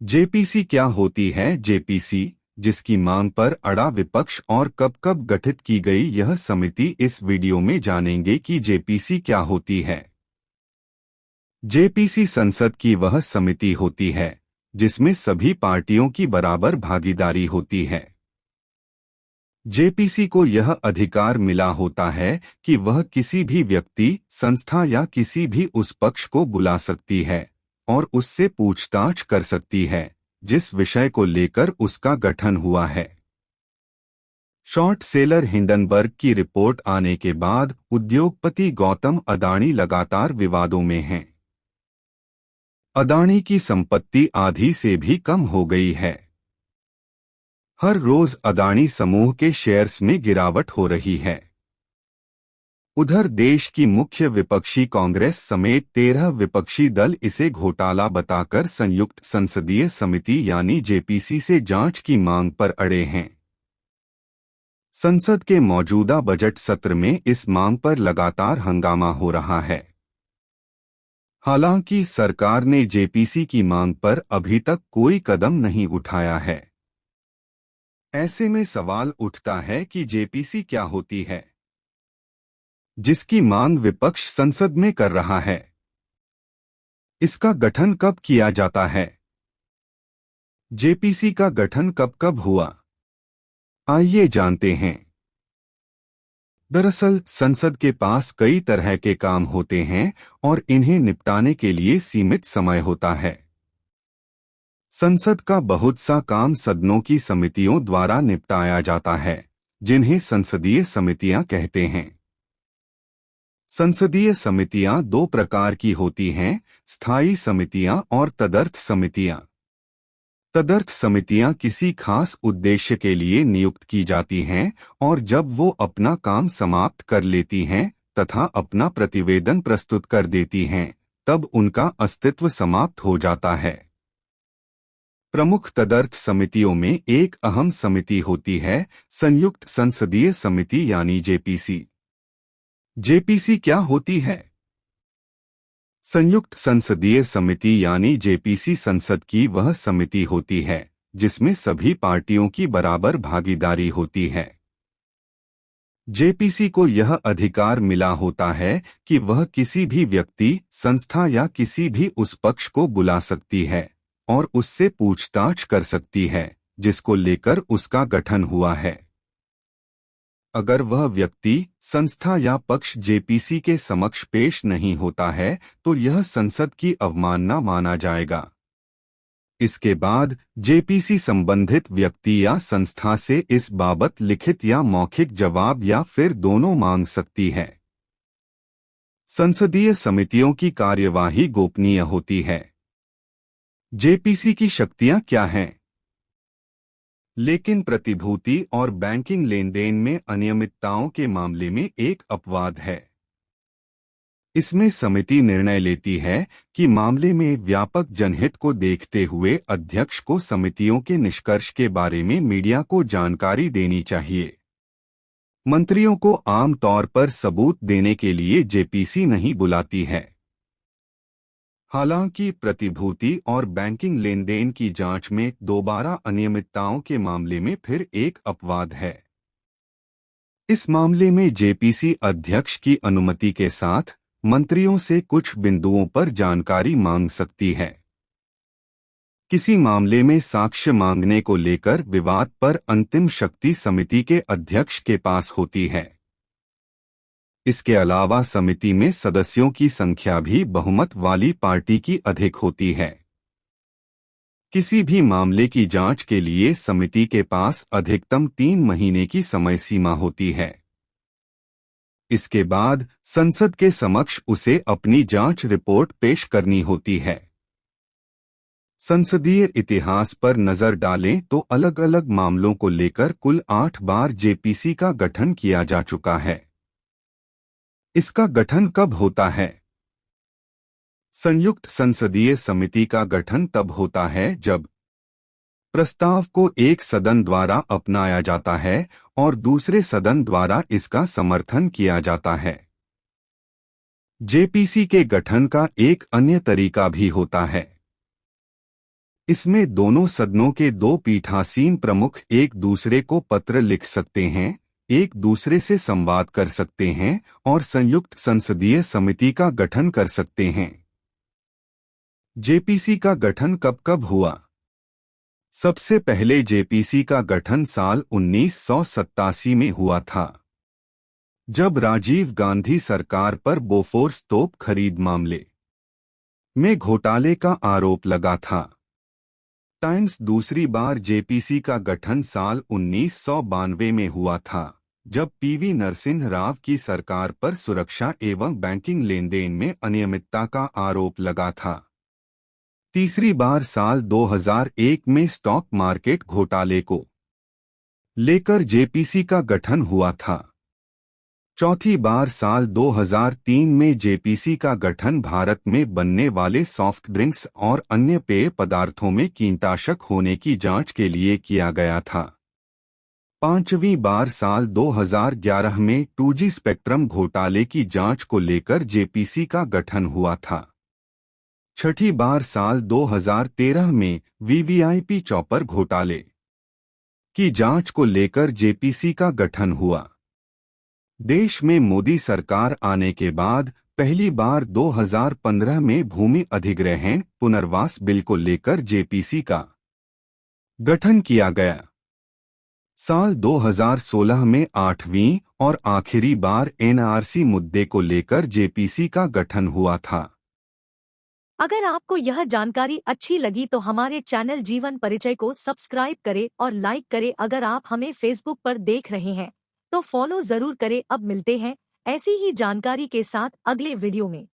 JPC क्या होती है? जेपीसी, जिसकी मांग पर अड़ा विपक्ष और कब कब गठित की गई यह समिति, इस वीडियो में जानेंगे कि जेपीसी क्या होती है। जेपीसी संसद की वह समिति होती है जिसमें सभी पार्टियों की बराबर भागीदारी होती है। जेपीसी को यह अधिकार मिला होता है कि वह किसी भी व्यक्ति, संस्था या किसी भी उस पक्ष को बुला सकती है और उससे पूछताछ कर सकती है जिस विषय को लेकर उसका गठन हुआ है। शॉर्ट सेलर हिंडनबर्ग की रिपोर्ट आने के बाद उद्योगपति गौतम अदानी लगातार विवादों में हैं। अदानी की संपत्ति आधी से भी कम हो गई है। हर रोज अदानी समूह के शेयर्स में गिरावट हो रही है। उधर देश की मुख्य विपक्षी कांग्रेस समेत 13 विपक्षी दल इसे घोटाला बताकर संयुक्त संसदीय समिति यानी जेपीसी से जांच की मांग पर अड़े हैं। संसद के मौजूदा बजट सत्र में इस मांग पर लगातार हंगामा हो रहा है। हालांकि सरकार ने जेपीसी की मांग पर अभी तक कोई कदम नहीं उठाया है। ऐसे में सवाल उठता है कि जेपीसी क्या होती है, जिसकी मांग विपक्ष संसद में कर रहा है। इसका गठन कब किया जाता है? जेपीसी का गठन कब कब हुआ? आइए जानते हैं। दरअसल संसद के पास कई तरह के काम होते हैं और इन्हें निपटाने के लिए सीमित समय होता है। संसद का बहुत सा काम सदनों की समितियों द्वारा निपटाया जाता है, जिन्हें संसदीय समितियां कहते हैं। संसदीय समितियां दो प्रकार की होती हैं, स्थायी समितियां और तदर्थ समितियां। तदर्थ समितियां किसी खास उद्देश्य के लिए नियुक्त की जाती हैं और जब वो अपना काम समाप्त कर लेती हैं तथा अपना प्रतिवेदन प्रस्तुत कर देती हैं, तब उनका अस्तित्व समाप्त हो जाता है। प्रमुख तदर्थ समितियों में एक अहम समिति होती है, संयुक्त संसदीय समिति यानी जेपीसी। जेपीसी क्या होती है? संयुक्त संसदीय समिति यानी जेपीसी संसद की वह समिति होती है जिसमें सभी पार्टियों की बराबर भागीदारी होती है। जेपीसी को यह अधिकार मिला होता है कि वह किसी भी व्यक्ति, संस्था या किसी भी उस पक्ष को बुला सकती है और उससे पूछताछ कर सकती है जिसको लेकर उसका गठन हुआ है। अगर वह व्यक्ति, संस्था या पक्ष जेपीसी के समक्ष पेश नहीं होता है तो यह संसद की अवमानना माना जाएगा। इसके बाद जेपीसी संबंधित व्यक्ति या संस्था से इस बाबत लिखित या मौखिक जवाब या फिर दोनों मांग सकती है। संसदीय समितियों की कार्यवाही गोपनीय होती है। जेपीसी की शक्तियां क्या हैं? लेकिन प्रतिभूति और बैंकिंग लेनदेन में अनियमितताओं के मामले में एक अपवाद है। इसमें समिति निर्णय लेती है कि मामले में व्यापक जनहित को देखते हुए अध्यक्ष को समितियों के निष्कर्ष के बारे में मीडिया को जानकारी देनी चाहिए। मंत्रियों को आम तौर पर सबूत देने के लिए जेपीसी नहीं बुलाती है। हालांकि प्रतिभूति और बैंकिंग लेनदेन की जांच में दोबारा अनियमितताओं के मामले में फिर एक अपवाद है। इस मामले में जेपीसी अध्यक्ष की अनुमति के साथ मंत्रियों से कुछ बिंदुओं पर जानकारी मांग सकती है। किसी मामले में साक्ष्य मांगने को लेकर विवाद पर अंतिम शक्ति समिति के अध्यक्ष के पास होती है। इसके अलावा समिति में सदस्यों की संख्या भी बहुमत वाली पार्टी की अधिक होती है। किसी भी मामले की जांच के लिए समिति के पास अधिकतम 3 महीने की समय सीमा होती है। इसके बाद संसद के समक्ष उसे अपनी जांच रिपोर्ट पेश करनी होती है। संसदीय इतिहास पर नजर डालें तो अलग अलग मामलों को लेकर कुल 8 बार जेपीसी का गठन किया जा चुका है। इसका गठन कब होता है? संयुक्त संसदीय समिति का गठन तब होता है जब प्रस्ताव को एक सदन द्वारा अपनाया जाता है और दूसरे सदन द्वारा इसका समर्थन किया जाता है। जेपीसी के गठन का एक अन्य तरीका भी होता है। इसमें दोनों सदनों के दो पीठासीन प्रमुख एक दूसरे को पत्र लिख सकते हैं, एक दूसरे से संवाद कर सकते हैं और संयुक्त संसदीय समिति का गठन कर सकते हैं। जेपीसी का गठन कब कब हुआ? सबसे पहले जेपीसी का गठन साल 1987 में हुआ था, जब राजीव गांधी सरकार पर बोफोर्स तोप खरीद मामले में घोटाले का आरोप लगा था। टाइम्स दूसरी बार जेपीसी का गठन साल 1992 में हुआ था, जब पीवी नरसिंह राव की सरकार पर सुरक्षा एवं बैंकिंग लेनदेन में अनियमितता का आरोप लगा था। तीसरी बार साल 2001 में स्टॉक मार्केट घोटाले को लेकर जेपीसी का गठन हुआ था। चौथी बार साल 2003 में जेपीसी का गठन भारत में बनने वाले सॉफ्ट ड्रिंक्स और अन्य पेय पदार्थों में कीटनाशक होने की जांच के लिए किया गया था। पांचवीं बार साल 2011 में 2G स्पेक्ट्रम घोटाले की जांच को लेकर जेपीसी का गठन हुआ था। छठी बार साल 2013 में वीवीआईपी चॉपर घोटाले की जांच को लेकर जेपीसी का गठन हुआ। देश में मोदी सरकार आने के बाद पहली बार 2015 में भूमि अधिग्रहण पुनर्वास बिल को लेकर जेपीसी का गठन किया गया। साल 2016 में आठवीं और आखिरी बार एनआरसी मुद्दे को लेकर जेपीसी का गठन हुआ था। अगर आपको यह जानकारी अच्छी लगी तो हमारे चैनल जीवन परिचय को सब्सक्राइब करें और लाइक करें। अगर आप हमें फेसबुक पर देख रहे हैं तो फॉलो जरूर करें। अब मिलते हैं ऐसी ही जानकारी के साथ अगले वीडियो में।